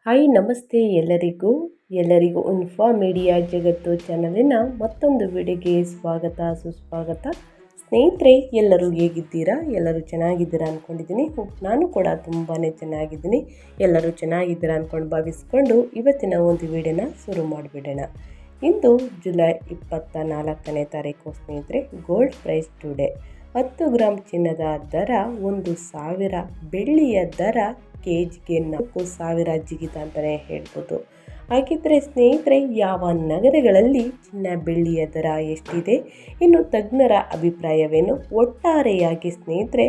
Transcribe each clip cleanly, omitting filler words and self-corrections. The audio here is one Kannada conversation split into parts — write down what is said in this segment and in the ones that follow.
ಹಾಯ್ ನಮಸ್ತೆ ಎಲ್ಲರಿಗೂ ಇನ್ಫಾ ಮೀಡಿಯಾ ಜಗತ್ತು ಚಾನಲಿನ ಮತ್ತೊಂದು ವಿಡಿಯೋಗೆ ಸ್ವಾಗತ ಸುಸ್ವಾಗತ. ಸ್ನೇಹಿತರೆ, ಎಲ್ಲರೂ ಹೇಗಿದ್ದೀರಾ? ಎಲ್ಲರೂ ಚೆನ್ನಾಗಿದ್ದೀರಾ ಅಂದ್ಕೊಂಡಿದ್ದೀನಿ. ನಾನು ಕೂಡ ತುಂಬಾ ಚೆನ್ನಾಗಿದ್ದೀನಿ. ಎಲ್ಲರೂ ಚೆನ್ನಾಗಿದ್ದೀರಾ ಅಂದ್ಕೊಂಡು ಭಾವಿಸ್ಕೊಂಡು ಇವತ್ತಿನ ಒಂದು ವಿಡಿಯೋನ ಶುರು ಮಾಡಿಬಿಡೋಣ. ಇಂದು ಜುಲೈ 24ನೇ ತಾರೀಕು ಸ್ನೇಹಿತರೆ. ಗೋಲ್ಡ್ ಪ್ರೈಸ್ ಟುಡೇ 10 ಗ್ರಾಮ್ ಚಿನ್ನದ ದರ 1,000, ಬೆಳ್ಳಿಯ ದರ ಕೆಜಿಗೆ 4,000 ಜಿಗಿತ ಅಂತಲೇ ಹೇಳ್ಬೋದು. ಹಾಗಿದ್ದರೆ ಸ್ನೇಹಿತರೆ, ಯಾವ ನಗರಗಳಲ್ಲಿ ಚಿನ್ನ ಬೆಳ್ಳಿಯ ದರ ಎಷ್ಟಿದೆ, ಇನ್ನು ತಜ್ಞರ ಅಭಿಪ್ರಾಯವೇನು, ಒಟ್ಟಾರೆಯಾಗಿ ಸ್ನೇಹಿತರೆ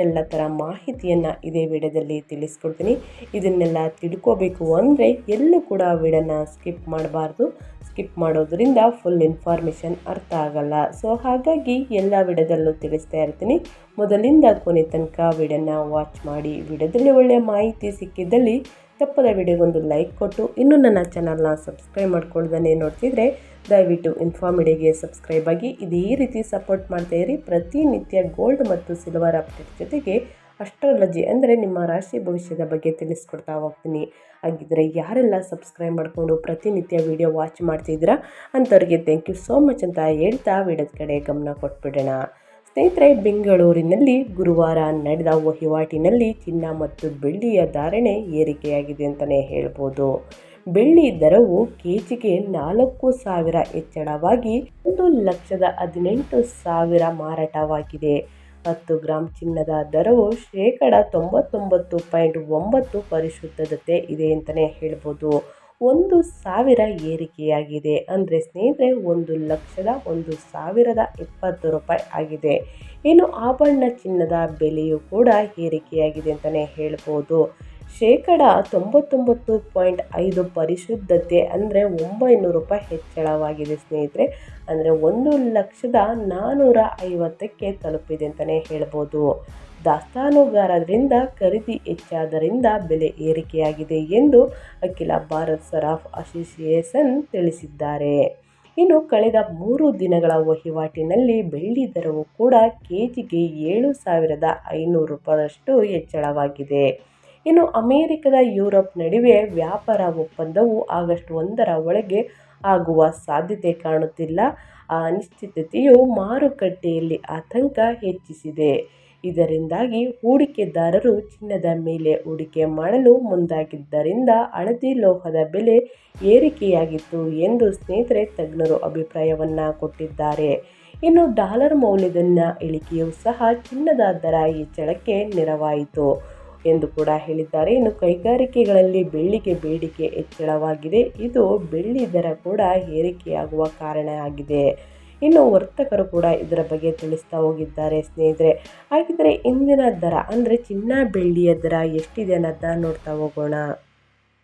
ಎಲ್ಲ ಥರ ಮಾಹಿತಿಯನ್ನು ಇದೇ ವಿಡಿಯೋದಲ್ಲಿ ತಿಳಿಸ್ಕೊಡ್ತೀನಿ. ಇದನ್ನೆಲ್ಲ ತಿಳ್ಕೋಬೇಕು ಅಂದರೆ ಎಲ್ಲೂ ಕೂಡ ವಿಡಿಯೋನ ಸ್ಕಿಪ್ ಮಾಡಬಾರ್ದು. ಸ್ಕಿಪ್ ಮಾಡೋದ್ರಿಂದ ಫುಲ್ ಇನ್ಫಾರ್ಮೇಷನ್ ಅರ್ಥ ಆಗಲ್ಲ. ಸೊ ಹಾಗಾಗಿ ಎಲ್ಲ ವಿಡಿಯೋದಲ್ಲೂ ತಿಳಿಸ್ತಾ ಇರ್ತೀನಿ. ಮೊದಲಿಂದ ಕೊನೆ ತನಕ ವಿಡಿಯೋನ ವಾಚ್ ಮಾಡಿ. ವಿಡಿಯೋದಲ್ಲಿ ಒಳ್ಳೆಯ ಮಾಹಿತಿ ಸಿಕ್ಕಿದ್ದಲ್ಲಿ ತಪ್ಪದ ವಿಡಿಯೋಗೊಂದು ಲೈಕ್ ಕೊಟ್ಟು, ಇನ್ನೂ ನನ್ನ ಚಾನಲ್ನ ಸಬ್ಸ್ಕ್ರೈಬ್ ಮಾಡ್ಕೊಳ್ದೇ ನೋಡ್ತಿದ್ರೆ ದಯವಿಟ್ಟು ಇನ್ಫಾರ್ಮಿಡಿಯಾಗೆ ಸಬ್ಸ್ಕ್ರೈಬ್ ಆಗಿ ಇದೇ ರೀತಿ ಸಪೋರ್ಟ್ ಮಾಡ್ತಾ ಇರಿ. ಪ್ರತಿನಿತ್ಯ ಗೋಲ್ಡ್ ಮತ್ತು ಸಿಲ್ವರ್ ಅಪ್ಡೇಟ್ ಜೊತೆಗೆ ಅಸ್ಟ್ರಾಲಜಿ ಅಂದರೆ ನಿಮ್ಮ ರಾಶಿ ಭವಿಷ್ಯದ ಬಗ್ಗೆ ತಿಳಿಸ್ಕೊಡ್ತಾ ಹೋಗ್ತೀನಿ. ಹಾಗಿದ್ದರೆ ಯಾರೆಲ್ಲ ಸಬ್ಸ್ಕ್ರೈಬ್ ಮಾಡಿಕೊಂಡು ಪ್ರತಿನಿತ್ಯ ವಿಡಿಯೋ ವಾಚ್ ಮಾಡ್ತಿದ್ದೀರಾ ಅಂಥವ್ರಿಗೆ ಥ್ಯಾಂಕ್ ಯು ಸೋ ಮಚ್ ಅಂತ ಹೇಳ್ತಾ ವಿಡಿಯೋದ ಕಡೆ ಗಮನ ಕೊಟ್ಬಿಡೋಣ. ಸ್ನೇಹಿತರೆ, ಬೆಂಗಳೂರಿನಲ್ಲಿ ಗುರುವಾರ ನಡೆದ ವಹಿವಾಟಿನಲ್ಲಿ ಚಿನ್ನ ಮತ್ತು ಬೆಳ್ಳಿಯ ಧಾರಣೆ ಏರಿಕೆಯಾಗಿದೆ ಅಂತಲೇ ಹೇಳ್ಬೋದು. ಬೆಳ್ಳಿ ದರವು ಕೆಜಿಗೆ 4,000 ಹೆಚ್ಚಳವಾಗಿ 1,18,000 ಮಾರಾಟವಾಗಿದೆ. 10 ಗ್ರಾಮ್ ಚಿನ್ನದ ದರವು 99.9% ಪರಿಶುದ್ಧತೆ ಇದೆ ಅಂತಲೇ ಹೇಳ್ಬೋದು. 1,000 ಏರಿಕೆಯಾಗಿದೆ ಅಂದರೆ ಸ್ನೇಹಿತರೆ 1,01,020 ರೂಪಾಯಿ ಆಗಿದೆ. ಇನ್ನು ಆಭರಣ ಚಿನ್ನದ ಬೆಲೆಯು ಕೂಡ ಏರಿಕೆಯಾಗಿದೆ ಅಂತಲೇ ಹೇಳ್ಬೋದು. 99.5% ಪರಿಶುದ್ಧತೆ ಅಂದರೆ 900 ರೂಪಾಯಿ ಹೆಚ್ಚಳವಾಗಿದೆ ಸ್ನೇಹಿತರೆ. ಅಂದರೆ 1,04,50ಕ್ಕೆ ತಲುಪಿದೆ ಅಂತಲೇ ಹೇಳ್ಬೋದು. ದಾಸ್ತಾನುಗಾರರಿಂದ ಖರೀದಿ ಹೆಚ್ಚಾದ್ದರಿಂದ ಬೆಲೆ ಏರಿಕೆಯಾಗಿದೆ ಎಂದು ಅಖಿಲ ಭಾರತ ಸರಾಫ್ ಅಸೋಸಿಯೇಷನ್ ತಿಳಿಸಿದ್ದಾರೆ. ಇನ್ನು ಕಳೆದ 3 ದಿನಗಳ ವಹಿವಾಟಿನಲ್ಲಿ ಬೆಳ್ಳಿ ದರವು ಕೂಡ ಕೆಜಿಗೆ 7,500 ರೂಪಾಯಿಯಷ್ಟು ಹೆಚ್ಚಳವಾಗಿದೆ. ಇನ್ನು ಅಮೆರಿಕದ ಯುರೋಪ್ ನಡುವೆ ವ್ಯಾಪಾರ ಒಪ್ಪಂದವು ಆಗಸ್ಟ್ 1ರ ಒಳಗೆ ಆಗುವ ಸಾಧ್ಯತೆ ಕಾಣುತ್ತಿಲ್ಲ. ಆ ಅನಿಶ್ಚಿತತೆಯು ಮಾರುಕಟ್ಟೆಯಲ್ಲಿ ಆತಂಕ ಹೆಚ್ಚಿಸಿದೆ. ಇದರಿಂದಾಗಿ ಹೂಡಿಕೆದಾರರು ಚಿನ್ನದ ಮೇಲೆ ಹೂಡಿಕೆ ಮಾಡಲು ಮುಂದಾಗಿದ್ದರಿಂದ ಹಳದಿ ಲೋಹದ ಬೆಲೆ ಏರಿಕೆಯಾಗಿತ್ತು ಎಂದು ಸ್ನೇಹಿತರೆ ತಜ್ಞರು ಅಭಿಪ್ರಾಯವನ್ನು ಕೊಟ್ಟಿದ್ದಾರೆ. ಇನ್ನು ಡಾಲರ್ ಮೌಲ್ಯದಲ್ಲಿನ ಇಳಿಕೆಯೂ ಸಹ ಚಿನ್ನದ ದರ ಹೆಚ್ಚಳಕ್ಕೆ ನೆರವಾಯಿತು ಎಂದು ಕೂಡ ಹೇಳಿದ್ದಾರೆ. ಇನ್ನು ಕೈಗಾರಿಕೆಗಳಲ್ಲಿ ಬೆಳ್ಳಿಗೆ ಬೇಡಿಕೆ ಹೆಚ್ಚಳವಾಗಿದೆ. ಇದು ಬೆಳ್ಳಿ ದರ ಕೂಡ ಏರಿಕೆಯಾಗುವ ಕಾರಣ ಆಗಿದೆ. ಇನ್ನು ವರ್ತಕರು ಕೂಡ ಇದರ ಬಗ್ಗೆ ತಿಳಿಸ್ತಾ ಹೋಗಿದ್ದಾರೆ ಸ್ನೇಹಿತರೆ. ಹಾಗಿದ್ದರೆ ಇಂದಿನ ದರ ಅಂದರೆ ಚಿನ್ನ ಬೆಳ್ಳಿಯ ದರ ಎಷ್ಟಿದೆ ಅನ್ನೋದನ್ನ ನೋಡ್ತಾ ಹೋಗೋಣ.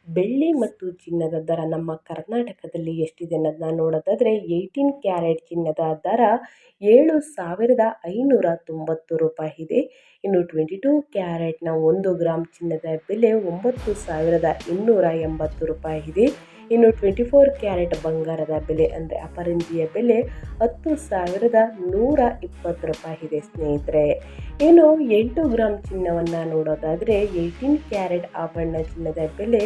ಬೆಳ್ಳಿ ಮತ್ತು ಚಿನ್ನದ ದರ ನಮ್ಮ ಕರ್ನಾಟಕದಲ್ಲಿ ಎಷ್ಟಿದೆ ಅನ್ನೋದನ್ನ ನೋಡೋದಾದರೆ 18 ಕ್ಯಾರೆಟ್ ಚಿನ್ನದ ದರ 7,590 ರೂಪಾಯಿ ಇದೆ. ಇನ್ನು 22 ಕ್ಯಾರೆಟ್ನ 1 ಗ್ರಾಮ್ ಚಿನ್ನದ ಬೆಲೆ 9,280 ರೂಪಾಯಿ ಇದೆ. ಇನ್ನು 24 ಕ್ಯಾರೆಟ್ ಬಂಗಾರದ ಬೆಲೆ ಅಂದರೆ ಅಪರಂಜಿಯ ಬೆಲೆ 10,120 ರೂಪಾಯಿ ಇದೆ ಸ್ನೇಹಿತರೆ. ಇನ್ನು 8 ಗ್ರಾಮ್ ಚಿನ್ನವನ್ನು ನೋಡೋದಾದರೆ 18 ಕ್ಯಾರೆಟ್ ಆಭರಣ ಚಿನ್ನದ ಬೆಲೆ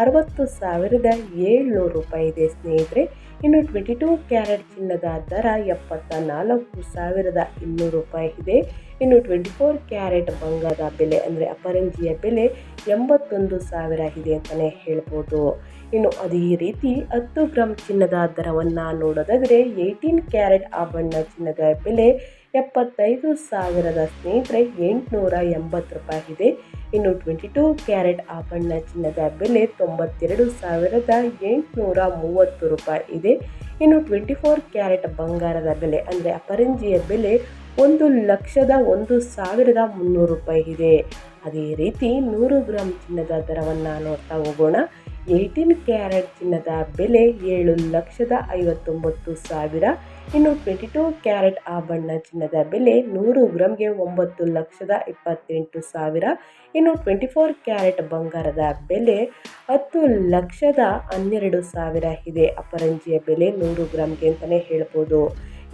60,700 ರೂಪಾಯಿ ಇದೆ ಸ್ನೇಹಿತರೆ. ಇನ್ನು 22 ಕ್ಯಾರೆಟ್ ಚಿನ್ನದ ದರ 74,200 ರೂಪಾಯಿ ಇದೆ. ಇನ್ನು 24 ಕ್ಯಾರೆಟ್ ಬಂಗಾರದ ಬೆಲೆ ಅಂದರೆ ಅಪರಂಜಿಯ ಬೆಲೆ 81,000 ಇದೆ ಅಂತಲೇ ಹೇಳ್ಬೋದು. ಇನ್ನು ಅದೇ ರೀತಿ 10 ಗ್ರಾಮ್ ಚಿನ್ನದ ದರವನ್ನು ನೋಡೋದಾದರೆ 18 ಕ್ಯಾರೆಟ್ ಆಭರಣ ಚಿನ್ನದ ಬೆಲೆ 75,000 ಸ್ನೇಹಿತರೆ 880 ರೂಪಾಯಿ ಇದೆ. ಇನ್ನು 22 ಕ್ಯಾರೆಟ್ ಆಭರಣ ಚಿನ್ನದ ಬೆಲೆ 92,830 ರೂಪಾಯಿ ಇದೆ. ಇನ್ನು 24 ಕ್ಯಾರೆಟ್ ಬಂಗಾರದ ಬೆಲೆ ಅಂದರೆ ಅಪರಂಜಿಯ ಬೆಲೆ 1,01,300 ರೂಪಾಯಿ ಇದೆ. ಅದೇ ರೀತಿ 100 ಗ್ರಾಮ್ ಚಿನ್ನದ ದರವನ್ನು ನೋಡ್ತಾ ಹೋಗೋಣ. 18 ಕ್ಯಾರೆಟ್ ಚಿನ್ನದ ಬೆಲೆ 7,59,000. ಇನ್ನು 22 ಕ್ಯಾರೆಟ್ ಆಭರಣ ಚಿನ್ನದ ಬೆಲೆ 100 ಗ್ರಾಮ್ಗೆ 9,28,000. ಇನ್ನು 24 ಕ್ಯಾರೆಟ್ ಬಂಗಾರದ ಬೆಲೆ 10,12,000 ಇದೆ. ಅಪರಂಜಿಯ ಬೆಲೆ 100 ಗ್ರಾಮ್ಗೆ ಅಂತಲೇ ಹೇಳ್ಬೋದು.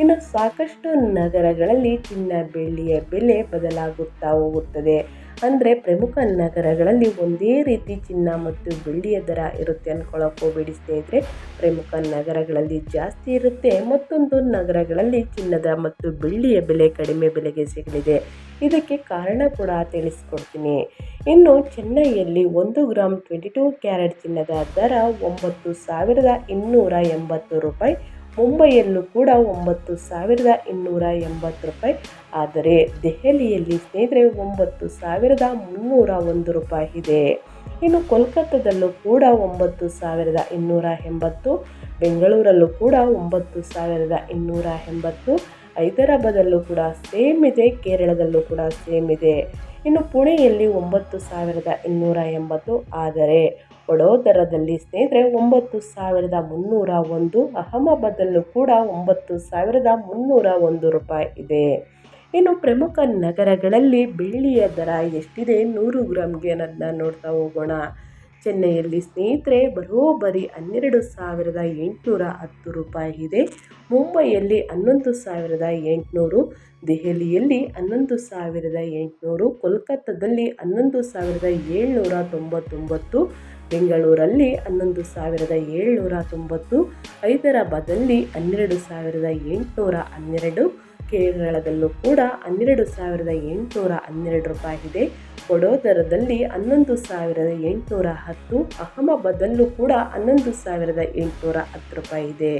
ಇನ್ನು ಸಾಕಷ್ಟು ನಗರಗಳಲ್ಲಿ ಚಿನ್ನ ಬೆಳ್ಳಿಯ ಬೆಲೆ ಬದಲಾಗುತ್ತಾ ಹೋಗುತ್ತದೆ. ಅಂದರೆ ಪ್ರಮುಖ ನಗರಗಳಲ್ಲಿ ಒಂದೇ ರೀತಿ ಚಿನ್ನ ಮತ್ತು ಬೆಳ್ಳಿಯ ದರ ಇರುತ್ತೆ ಅಂದ್ಕೊಳ್ಳೋಕೆ ಹೋಗಬೇಡಿ ಸ್ನೇಹಿತರೆ. ಪ್ರಮುಖ ನಗರಗಳಲ್ಲಿ ಜಾಸ್ತಿ ಇರುತ್ತೆ, ಮತ್ತೊಂದು ನಗರಗಳಲ್ಲಿ ಚಿನ್ನದ ಮತ್ತು ಬೆಳ್ಳಿಯ ಬೆಲೆ ಕಡಿಮೆ ಬೆಲೆಗೆ ಸಿಗಲಿದೆ. ಇದಕ್ಕೆ ಕಾರಣ ಕೂಡ ತಿಳಿಸ್ಕೊಡ್ತೀನಿ. ಇನ್ನು ಚೆನ್ನೈಯಲ್ಲಿ 1 ಗ್ರಾಮ್ 22 ಕ್ಯಾರೆಟ್ ಚಿನ್ನದ ದರ 9,280 ರೂಪಾಯಿ, ಮುಂಬೈಯಲ್ಲೂ ಕೂಡ 9,280 ರೂಪಾಯಿ. ಆದರೆ ದೆಹಲಿಯಲ್ಲಿ ಸ್ನೇಹಿತರೆ 9,301 ರೂಪಾಯಿ ಇದೆ. ಇನ್ನು ಕೋಲ್ಕತ್ತಾದಲ್ಲೂ ಕೂಡ 9,280, ಬೆಂಗಳೂರಲ್ಲೂ ಕೂಡ 9,280, ಹೈದರಾಬಾದಲ್ಲೂ ಕೂಡ ಸೇಮ್ ಇದೆ, ಕೇರಳದಲ್ಲೂ ಕೂಡ ಸೇಮ್ ಇದೆ. ಇನ್ನು ಪುಣೆಯಲ್ಲಿ 9,280, ಆದರೆ ವಡೋದರದಲ್ಲಿ ಸ್ನೇಹಿತರೆ 9,301, ಅಹಮದಾಬಾದಲ್ಲೂ ಕೂಡ 9,301 ರೂಪಾಯಿ ಇದೆ. ಇನ್ನು ಪ್ರಮುಖ ನಗರಗಳಲ್ಲಿ ಬೆಳ್ಳಿಯ ದರ ಎಷ್ಟಿದೆ 100 ಗ್ರಾಮ್ಗೆ ಅನ್ನೋದನ್ನ ನೋಡ್ತಾ ಹೋಗೋಣ. ಚೆನ್ನೈಯಲ್ಲಿ ಸ್ನೇಹಿತರೆ ಬರೋಬ್ಬರಿ 12,810 ರೂಪಾಯಿ ಇದೆ, ಮುಂಬೈಯಲ್ಲಿ 11,800, ದೆಹಲಿಯಲ್ಲಿ 11,800, ಕೋಲ್ಕತ್ತಾದಲ್ಲಿ 11,799, ಬೆಂಗಳೂರಲ್ಲಿ 11,790, ಹೈದರಾಬಾದಲ್ಲಿ 12,812, ಕೇರಳದಲ್ಲೂ ಕೂಡ 12,812 ರೂಪಾಯಿ ಇದೆ, ವಡೋದರದಲ್ಲಿ 11,810, ಅಹಮದಾಬಾದಲ್ಲೂ ಕೂಡ 11,810 ರೂಪಾಯಿ ಇದೆ.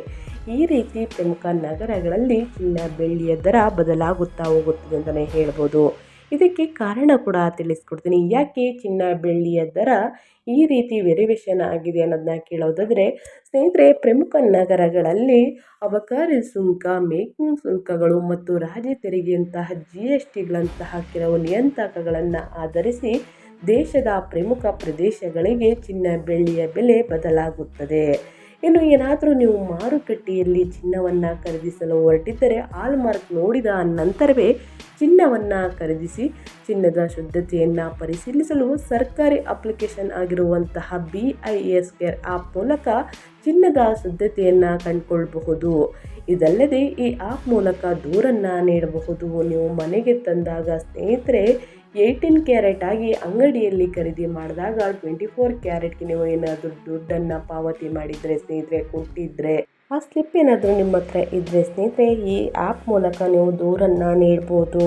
ಈ ರೀತಿ ಪ್ರಮುಖ ನಗರಗಳಲ್ಲಿ ಚಿನ್ನ ಬೆಳ್ಳಿಯ ದರ ಬದಲಾಗುತ್ತಾ ಹೋಗುತ್ತದೆ ಅಂತಲೇ ಹೇಳ್ಬೋದು. ಇದಕ್ಕೆ ಕಾರಣ ಕೂಡ ತಿಳಿಸ್ಕೊಡ್ತೀನಿ. ಯಾಕೆ ಚಿನ್ನ ಬೆಳ್ಳಿಯ ದರ ಈ ರೀತಿ ವೇರಿಯೇಷನ್ ಆಗಿದೆ ಅನ್ನೋದನ್ನ ಕೇಳೋದಾದರೆ ಸ್ನೇಹಿತರೆ, ಪ್ರಮುಖ ನಗರಗಳಲ್ಲಿ ಅಬಕಾರಿ ಸುಂಕ, ಮೇಕಿಂಗ್ ಶುಲ್ಕಗಳು ಮತ್ತು ರಾಜ್ಯ ತೆರಿಗೆಯಂತಹ GSTಗಳಂತಹ ಕೆಲವು ನಿಯಂತ್ರಕಗಳನ್ನು ಆಧರಿಸಿ ದೇಶದ ಪ್ರಮುಖ ಪ್ರದೇಶಗಳಿಗೆ ಚಿನ್ನ ಬೆಳ್ಳಿಯ ಬೆಲೆ ಬದಲಾಗುತ್ತದೆ. ಇನ್ನು ಏನಾದರೂ ನೀವು ಮಾರುಕಟ್ಟೆಯಲ್ಲಿ ಚಿನ್ನವನ್ನು ಖರೀದಿಸಲು ಹೊರಟಿದ್ದರೆ ಹಾಲ್ಮಾರ್ಕ್ ನೋಡಿದ ನಂತರವೇ ಚಿನ್ನವನ್ನು ಖರೀದಿಸಿ. ಚಿನ್ನದ ಶುದ್ಧತೆಯನ್ನು ಪರಿಶೀಲಿಸಲು ಸರ್ಕಾರಿ ಅಪ್ಲಿಕೇಶನ್ ಆಗಿರುವಂತಹ BIS ಕೇರ್ ಆ್ಯಪ್ ಮೂಲಕ ಚಿನ್ನದ ಶುದ್ಧತೆಯನ್ನು ಕಂಡುಕೊಳ್ಳಬಹುದು. ಇದಲ್ಲದೆ ಈ ಆ್ಯಪ್ ಮೂಲಕ ದೂರನ್ನು ನೀಡಬಹುದು. ನೀವು ಮನೆಗೆ ತಂದಾಗ ಸ್ನೇಹಿತರೆ 18 ಕ್ಯಾರೆಟ್ ಆಗಿ ಅಂಗಡಿಯಲ್ಲಿ ಖರೀದಿ ಮಾಡಿದಾಗ 24 ಕ್ಯಾರೆಟ್ಗೆ ನೀವು ಏನಾದರೂ ದುಡ್ಡನ್ನು ಪಾವತಿ ಮಾಡಿದರೆ ಸ್ನೇಹಿತರೆ, ಕೊಟ್ಟಿದ್ದರೆ ಆ ಸ್ಲಿಪ್ ಏನಾದರೂ ನಿಮ್ಮ ಹತ್ರ ಇದ್ದರೆ ಸ್ನೇಹಿತರೆ ಈ ಆ್ಯಪ್ ಮೂಲಕ ನೀವು ದೂರನ್ನು ನೀಡ್ಬೋದು.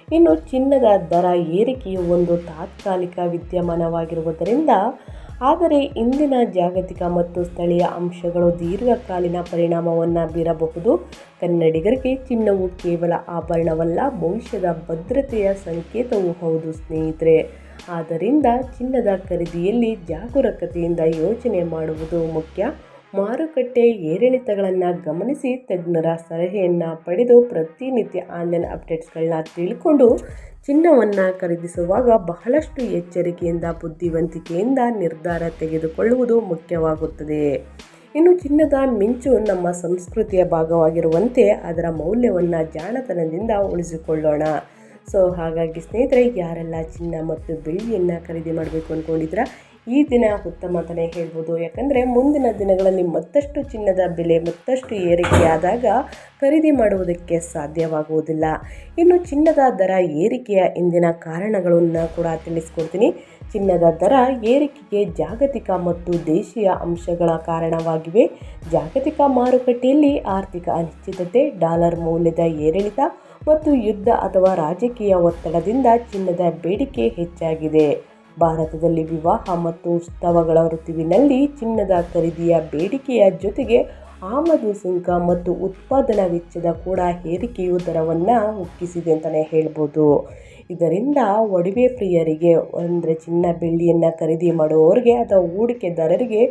ಇನ್ನು ಚಿನ್ನದ ದರ ಏರಿಕೆಯು ಒಂದು ತಾತ್ಕಾಲಿಕ ವಿದ್ಯಮಾನವಾಗಿರುವುದರಿಂದ, ಆದರೆ ಇಂದಿನ ಜಾಗತಿಕ ಮತ್ತು ಸ್ಥಳೀಯ ಅಂಶಗಳು ದೀರ್ಘಕಾಲೀನ ಪರಿಣಾಮವನ್ನು ಬೀರಬಹುದು. ಕನ್ನಡಿಗರಿಗೆ ಚಿನ್ನವು ಕೇವಲ ಆಭರಣವಲ್ಲ, ಭವಿಷ್ಯದ ಭದ್ರತೆಯ ಸಂಕೇತವೂ ಹೌದು ಸ್ನೇಹಿತರೆ. ಆದ್ದರಿಂದ ಚಿನ್ನದ ಖರೀದಿಯಲ್ಲಿ ಜಾಗರೂಕತೆಯಿಂದ ಯೋಚನೆ ಮಾಡುವುದು ಮುಖ್ಯ. ಮಾರುಕಟ್ಟೆ ಏರಿಳಿತಗಳನ್ನು ಗಮನಿಸಿ ತಜ್ಞರ ಸಲಹೆಯನ್ನು ಪಡೆದು ಪ್ರತಿನಿತ್ಯ ಆನ್ಲೈನ್ ಅಪ್ಡೇಟ್ಸ್ಗಳನ್ನ ತಿಳ್ಕೊಂಡು ಚಿನ್ನವನ್ನು ಖರೀದಿಸುವಾಗ ಬಹಳಷ್ಟು ಎಚ್ಚರಿಕೆಯಿಂದ ಬುದ್ಧಿವಂತಿಕೆಯಿಂದ ನಿರ್ಧಾರ ತೆಗೆದುಕೊಳ್ಳುವುದು ಮುಖ್ಯವಾಗುತ್ತದೆ. ಇನ್ನು ಚಿನ್ನದ ಮಿಂಚು ನಮ್ಮ ಸಂಸ್ಕೃತಿಯ ಭಾಗವಾಗಿರುವಂತೆ ಅದರ ಮೌಲ್ಯವನ್ನು ಜಾಣತನದಿಂದ ಉಳಿಸಿಕೊಳ್ಳೋಣ. ಹಾಗಾಗಿ ಸ್ನೇಹಿತರೆ, ಯಾರೆಲ್ಲ ಚಿನ್ನ ಮತ್ತು ಬೆಳ್ಳಿಯನ್ನು ಖರೀದಿ ಮಾಡಬೇಕು ಅಂದ್ಕೊಂಡಿದ್ದೀರಾ ಈ ದಿನ ಉತ್ತಮ ಅಂತಲೇ ಹೇಳ್ಬೋದು. ಯಾಕಂದರೆ ಮುಂದಿನ ದಿನಗಳಲ್ಲಿ ಮತ್ತಷ್ಟು ಚಿನ್ನದ ಬೆಲೆ ಮತ್ತಷ್ಟು ಏರಿಕೆಯಾದಾಗ ಖರೀದಿ ಮಾಡುವುದಕ್ಕೆ ಸಾಧ್ಯವಾಗುವುದಿಲ್ಲ. ಇನ್ನು ಚಿನ್ನದ ದರ ಏರಿಕೆಯ ಇಂದಿನ ಕಾರಣಗಳನ್ನು ಕೂಡ ತಿಳಿಸ್ಕೊಡ್ತೀನಿ. ಚಿನ್ನದ ದರ ಏರಿಕೆಗೆ ಜಾಗತಿಕ ಮತ್ತು ದೇಶೀಯ ಅಂಶಗಳ ಕಾರಣವಾಗಿವೆ. ಜಾಗತಿಕ ಮಾರುಕಟ್ಟೆಯಲ್ಲಿ ಆರ್ಥಿಕ ಅನಿಶ್ಚಿತತೆ, ಡಾಲರ್ ಮೌಲ್ಯದ ಏರಿಳಿತ ಮತ್ತು ಯುದ್ಧ ಅಥವಾ ರಾಜಕೀಯ ಒತ್ತಡದಿಂದ ಚಿನ್ನದ ಬೇಡಿಕೆ ಹೆಚ್ಚಾಗಿದೆ. ಭಾರತದಲ್ಲಿ ವಿವಾಹ ಮತ್ತು ಉತ್ಸವಗಳ ಋತುವಿನಲ್ಲಿ ಚಿನ್ನದ ಖರೀದಿಯ ಬೇಡಿಕೆಯ ಜೊತೆಗೆ ಆಮದು ಸುಂಕ ಮತ್ತು ಉತ್ಪಾದನಾ ವೆಚ್ಚದ ಕೂಡ ಏರಿಕೆಯು ದರವನ್ನು ಉಕ್ಕಿಸಿದೆ ಅಂತಲೇ ಹೇಳ್ಬೋದು. ಇದರಿಂದ ಒಡವೆ ಪ್ರಿಯರಿಗೆ ಅಂದರೆ ಚಿನ್ನ ಬೆಳ್ಳಿಯನ್ನು ಖರೀದಿ ಮಾಡುವವರಿಗೆ ಅಥವಾ ಹೂಡಿಕೆದಾರರಿಗೆ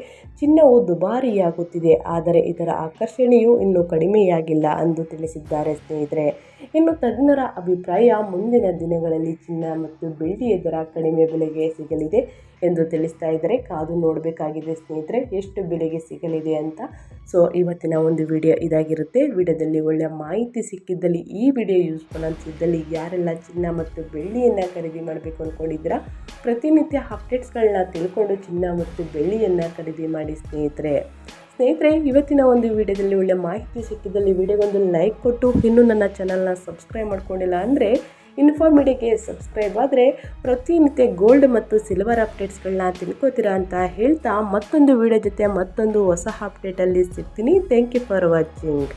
ಚಿನ್ನವು ದುಬಾರಿಯಾಗುತ್ತಿದೆ, ಆದರೆ ಇದರ ಆಕರ್ಷಣೆಯು ಇನ್ನೂ ಕಡಿಮೆಯಾಗಿಲ್ಲ ಎಂದು ತಿಳಿಸಿದ್ದಾರೆ ಸ್ನೇಹಿತರೆ. ಇನ್ನು ತಜ್ಞರ ಅಭಿಪ್ರಾಯ ಮುಂದಿನ ದಿನಗಳಲ್ಲಿ ಚಿನ್ನ ಮತ್ತು ಬೆಳ್ಳಿಯ ದರ ಕಡಿಮೆ ಬೆಲೆಗೆ ಸಿಗಲಿದೆ ಎಂದು ತಿಳಿಸ್ತಾ ಇದ್ದಾರೆ. ಕಾದು ನೋಡಬೇಕಾಗಿದೆ ಸ್ನೇಹಿತರೆ ಎಷ್ಟು ಬೆಲೆಗೆ ಸಿಗಲಿದೆ ಅಂತ. ಇವತ್ತಿನ ಒಂದು ವಿಡಿಯೋ ಇದಾಗಿರುತ್ತೆ. ವಿಡಿಯೋದಲ್ಲಿ ಒಳ್ಳೆಯ ಮಾಹಿತಿ ಸಿಕ್ಕಿದ್ದಲ್ಲಿ, ಈ ವಿಡಿಯೋ ಯೂಸ್ಫುಲ್ ಅನಿಸಿದ್ದಲ್ಲಿ ಯಾರೆಲ್ಲ ಚಿನ್ನ ಮತ್ತು ಬೆಳ್ಳಿಯನ್ನು ಖರೀದಿ ಮಾಡಬೇಕು ಅಂದ್ಕೊಂಡಿದ್ದೀರಾ ಪ್ರತಿನಿತ್ಯ ಅಪ್ಡೇಟ್ಸ್ಗಳನ್ನ ತಿಳ್ಕೊಂಡು ಚಿನ್ನ ಮತ್ತು ಬೆಳ್ಳಿಯನ್ನು ಖರೀದಿ ಮಾಡಿ ಸ್ನೇಹಿತರೆ. ಇವತ್ತಿನ ಒಂದು ವಿಡಿಯೋದಲ್ಲಿ ಒಳ್ಳೆ ಮಾಹಿತಿ ಸಿಕ್ಕಿದ್ದಲ್ಲಿ ವಿಡಿಯೋಗೊಂದು ಲೈಕ್ ಕೊಟ್ಟು ಇನ್ನೂ ನನ್ನ ಚಾನಲ್ನ ಸಬ್ಸ್ಕ್ರೈಬ್ ಮಾಡ್ಕೊಂಡಿಲ್ಲ ಅಂದರೆ ಇನ್ಫಾರ್ಮಿಡಿಯಾಗೆ ಸಬ್ಸ್ಕ್ರೈಬ್ ಆದರೆ ಪ್ರತಿನಿತ್ಯ ಗೋಲ್ಡ್ ಮತ್ತು ಸಿಲ್ವರ್ ಅಪ್ಡೇಟ್ಸ್ಗಳನ್ನ ತಿಳ್ಕೊತೀರಾ ಅಂತ ಹೇಳ್ತಾ ಮತ್ತೊಂದು ವಿಡಿಯೋ ಜೊತೆ ಮತ್ತೊಂದು ಹೊಸ ಅಪ್ಡೇಟಲ್ಲಿ ಸಿಗ್ತೀನಿ. Thank you for watching.